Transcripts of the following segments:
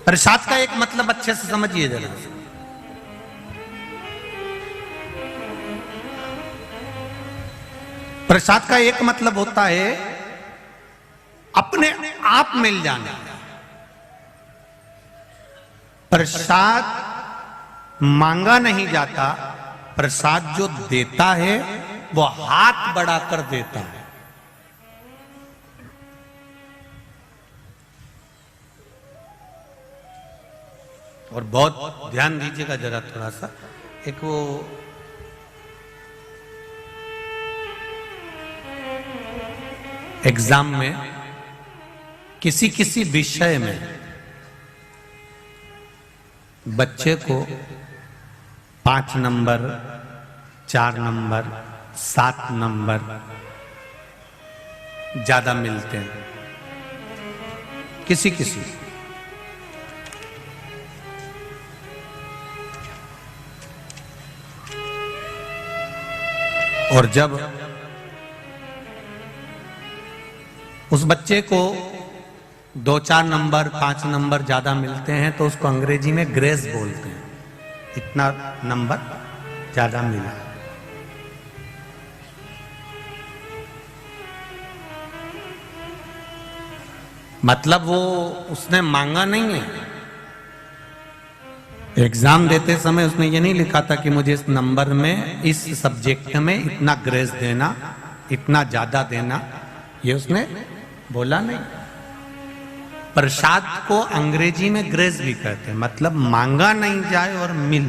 प्रसाद का एक मतलब अच्छे से समझिए जरा। प्रसाद का एक मतलब होता है अपने आप मिल जाना। प्रसाद मांगा नहीं जाता, प्रसाद जो देता है वो हाथ बढ़ाकर देता है। और बहुत ध्यान दीजिएगा जरा थोड़ा सा, एक वो एग्जाम में किसी विषय में बच्चे को 5 नंबर, 4 नंबर, 7 नंबर ज्यादा मिलते हैं किसी और जब उस बच्चे को 2-4 नंबर, 5 नंबर ज्यादा मिलते हैं तो उसको अंग्रेजी में ग्रेस बोलते हैं, इतना नंबर ज्यादा मिला। मतलब वो उसने मांगा नहीं है। एग्जाम देते समय उसने ये नहीं लिखा था कि मुझे इस नंबर में, इस सब्जेक्ट में इतना ग्रेस देना, इतना ज्यादा देना, ये उसने बोला नहीं। प्रसाद को अंग्रेजी में ग्रेस भी कहते हैं, मतलब मांगा नहीं जाए और मिल।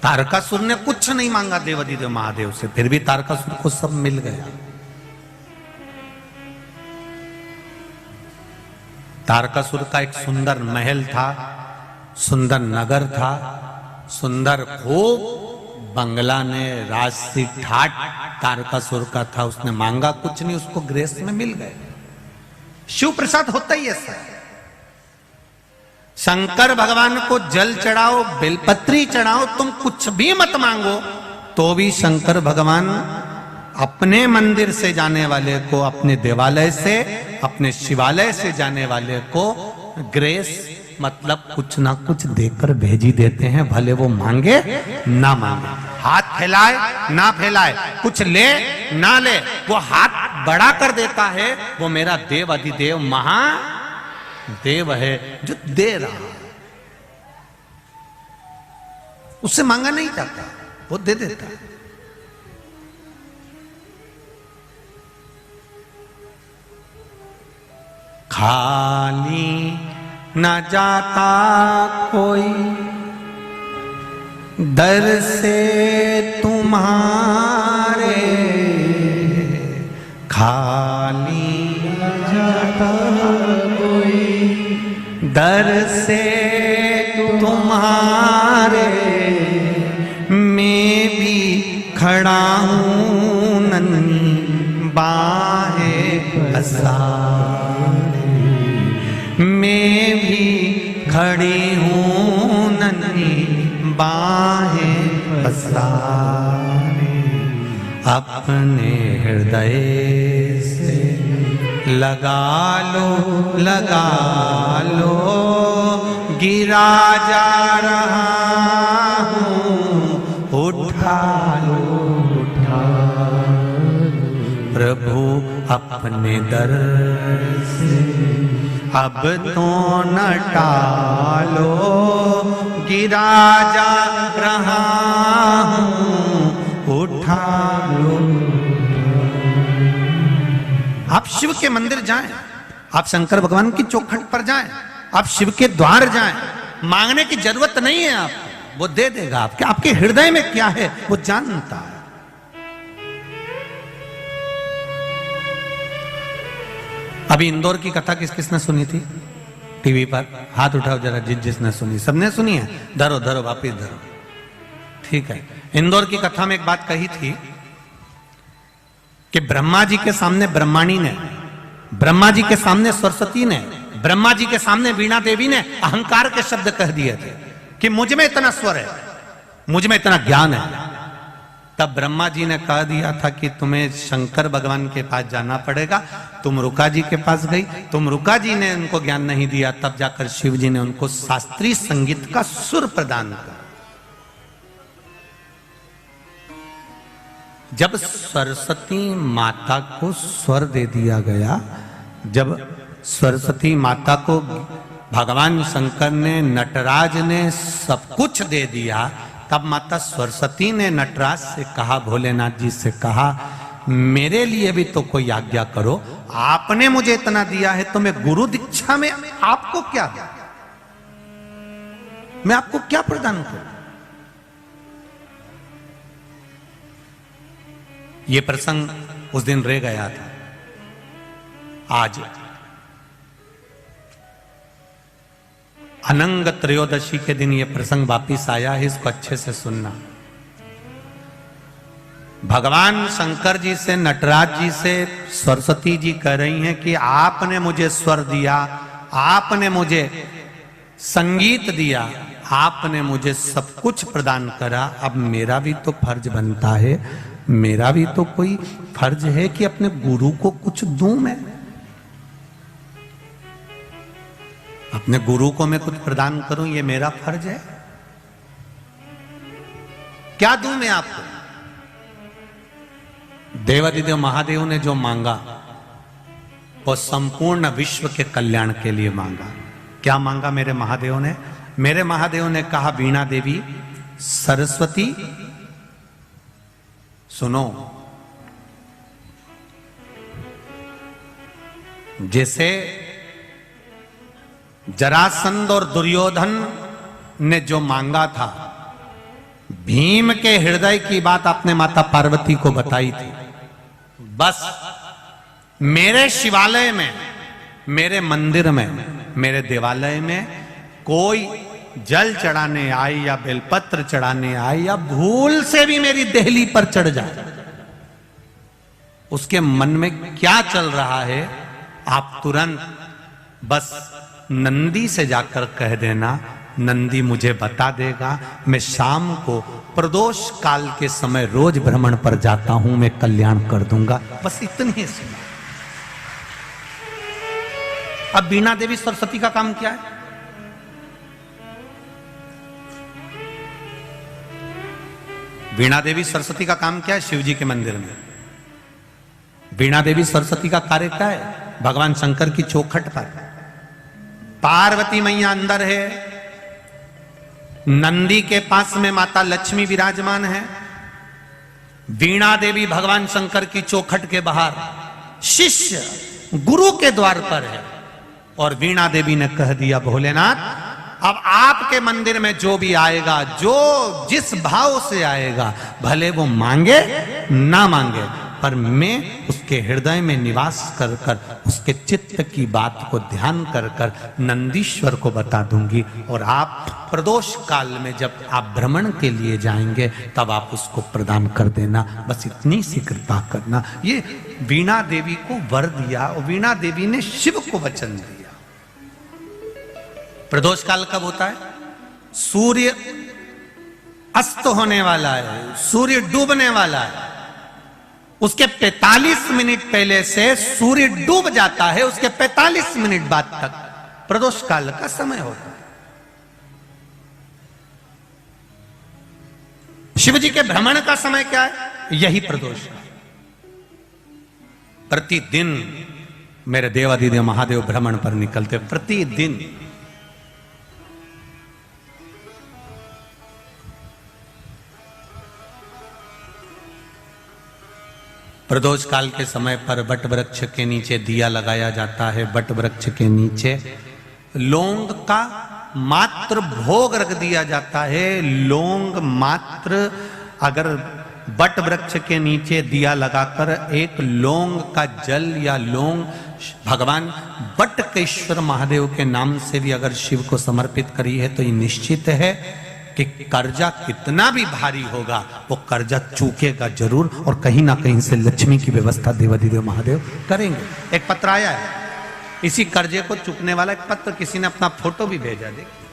तारकासुर ने कुछ नहीं मांगा देवाधिदेव महादेव से, फिर भी तारकासुर को सब मिल गया। तारकासुर का एक सुंदर महल था, सुंदर नगर था, सुंदर खूब बंगला ने राजसी ठाट तारकासुर का था। उसने मांगा कुछ नहीं, उसको ग्रेस में मिल गए। शिव प्रसाद होता ही ऐसा है। शंकर भगवान को जल चढ़ाओ, बेलपत्री चढ़ाओ, तुम कुछ भी मत मांगो तो भी शंकर भगवान अपने मंदिर से जाने वाले को, अपने देवालय से, अपने शिवालय से जाने वाले को ग्रेस मतलब कुछ ना कुछ देकर भेजी देते हैं, भले वो मांगे ना मांगे, हाथ फैलाए ना फैलाए, कुछ ले ना ले, वो हाथ बढ़ा कर देता है। वो मेरा देव अधिदेव महादेव है जो दे रहा है, उससे मांगा नहीं जाता, वो दे देता है। खाली न जाता कोई दर से तुम्हारे, खाली न जाता कोई दर से तुम्हारे, मैं भी खड़ा हूँ नन्ही बाहें पसारे, मैं भी खड़ी हूँ नन्ही बाहें पसारे, अपने हृदय से लगा लो गिरा जा रहा हूँ, उठा लो प्रभु अपने दर से अब तो न टालो, गिरा जा रहा हूँ, उठा लो। आप शिव के मंदिर जाएं, आप शंकर भगवान की चौखट पर जाएं, आप शिव के द्वार जाएं, मांगने की जरूरत नहीं है आपको, वो दे देगा। आपके हृदय में क्या है वो जानता है। अभी इंदौर की कथा किसने सुनी थी टीवी पर? हाथ उठाओ जरा जिसने सुनी। सबने सुनी है? धरो धरो वापिस धरो। ठीक है। इंदौर की कथा में एक बात कही थी कि ब्रह्मा जी के सामने ब्रह्माणी ने, ब्रह्मा जी के सामने सरस्वती ने, ब्रह्मा जी के सामने वीणा देवी ने अहंकार के शब्द कह दिए थे कि मुझ में इतना स्वर है, मुझ में इतना ज्ञान है, तब ब्रह्मा जी ने कह दिया था कि तुम्हें शंकर भगवान के पास जाना पड़ेगा। तुम रुका जी के पास गई, तुम रुका जी ने उनको ज्ञान नहीं दिया, तब जाकर शिव जी ने उनको शास्त्रीय संगीत का सुर प्रदान किया। जब सरस्वती माता को स्वर दे दिया गया, जब सरस्वती माता को भगवान शंकर ने, नटराज ने सब कुछ दे दिया, तब माता सरस्वती ने नटराज से कहा, भोलेनाथ जी से कहा, मेरे लिए भी तो कोई आज्ञा करो, आपने मुझे इतना दिया है तो मैं गुरु दीक्षा में आपको क्या दूं? मैं आपको क्या प्रदान करूं? यह प्रसंग उस दिन रह गया था। आज अनंग त्रयोदशी के दिन यह प्रसंग वापिस आया है, इसको अच्छे से सुनना। भगवान शंकर जी से, नटराज जी से सरस्वती जी कह रही हैं कि आपने मुझे स्वर दिया, आपने मुझे संगीत दिया, आपने मुझे सब कुछ प्रदान करा, अब मेरा भी तो फर्ज बनता है, मेरा भी तो कोई फर्ज है कि अपने गुरु को कुछ दूं। मैं अपने गुरु को मैं कुछ प्रदान करूं, ये मेरा फर्ज है। क्या दूं मैं आपको? देवादिदेव महादेव ने जो मांगा वो संपूर्ण विश्व के कल्याण के लिए मांगा। क्या मांगा मेरे महादेव ने? मेरे महादेव ने कहा, वीणा देवी, सरस्वती सुनो, जैसे जरासंध और दुर्योधन ने जो मांगा था, भीम के हृदय की बात आपने माता पार्वती को बताई थी, बस मेरे शिवालय में, मेरे मंदिर में, मेरे देवालय में कोई जल चढ़ाने आए या बेलपत्र चढ़ाने आए या भूल से भी मेरी देहली पर चढ़ जाए, उसके मन में क्या चल रहा है आप तुरंत बस नंदी से जाकर कह देना, नंदी मुझे बता देगा। मैं शाम को प्रदोष काल के समय रोज भ्रमण पर जाता हूं, मैं कल्याण कर दूंगा। बस इतनी ही सुना। अब वीणा देवी सरस्वती का काम क्या है? वीणा देवी सरस्वती का काम क्या है? शिव जी के मंदिर में वीणा देवी सरस्वती का कार्य क्या है? भगवान शंकर की चौखट पर पार्वती मैया अंदर है, नंदी के पास में माता लक्ष्मी विराजमान है, वीणा देवी भगवान शंकर की चौखट के बाहर शिष्य गुरु के द्वार पर है। और वीणा देवी ने कह दिया, भोलेनाथ, अब आपके मंदिर में जो भी आएगा, जो जिस भाव से आएगा, भले वो मांगे ना मांगे, पर मैं उसके हृदय में निवास कर कर उसके चित्त की बात को ध्यान कर कर नंदीश्वर को बता दूंगी। और आप प्रदोष काल में जब आप भ्रमण के लिए जाएंगे तब आप उसको प्रदान कर देना। बस इतनी सी कृपा करना। ये वीणा देवी को वर दिया और वीणा देवी ने शिव को वचन दिया। प्रदोष काल कब होता है? सूर्य अस्त होने वाला है, सूर्य डूबने वाला है, उसके 45 मिनट पहले से सूर्य डूब जाता है, उसके 45 मिनट बाद तक प्रदोष काल का समय होता है। शिव जी के भ्रमण का समय क्या है? यही प्रदोष का। प्रतिदिन मेरे देवादिदेव महादेव भ्रमण पर निकलते, प्रतिदिन। प्रदोष काल के समय पर वट वृक्ष के नीचे दिया लगाया जाता है। वट वृक्ष के नीचे लौंग का मात्र भोग रख दिया जाता है। लौंग मात्र, अगर वट वृक्ष के नीचे दिया लगाकर एक लौंग का जल या लौंग भगवान वटकेश्वर महादेव के नाम से भी अगर शिव को समर्पित करी है तो ये निश्चित है कि कर्जा कितना भी भारी होगा वो कर्जा चूकेगा जरूर, और कहीं ना कहीं से लक्ष्मी की व्यवस्था देवादिदेव महादेव करेंगे। एक पत्र आया है, इसी कर्जे को चूकने वाला एक पत्र, किसी ने अपना फोटो भी भेजा। देखिए,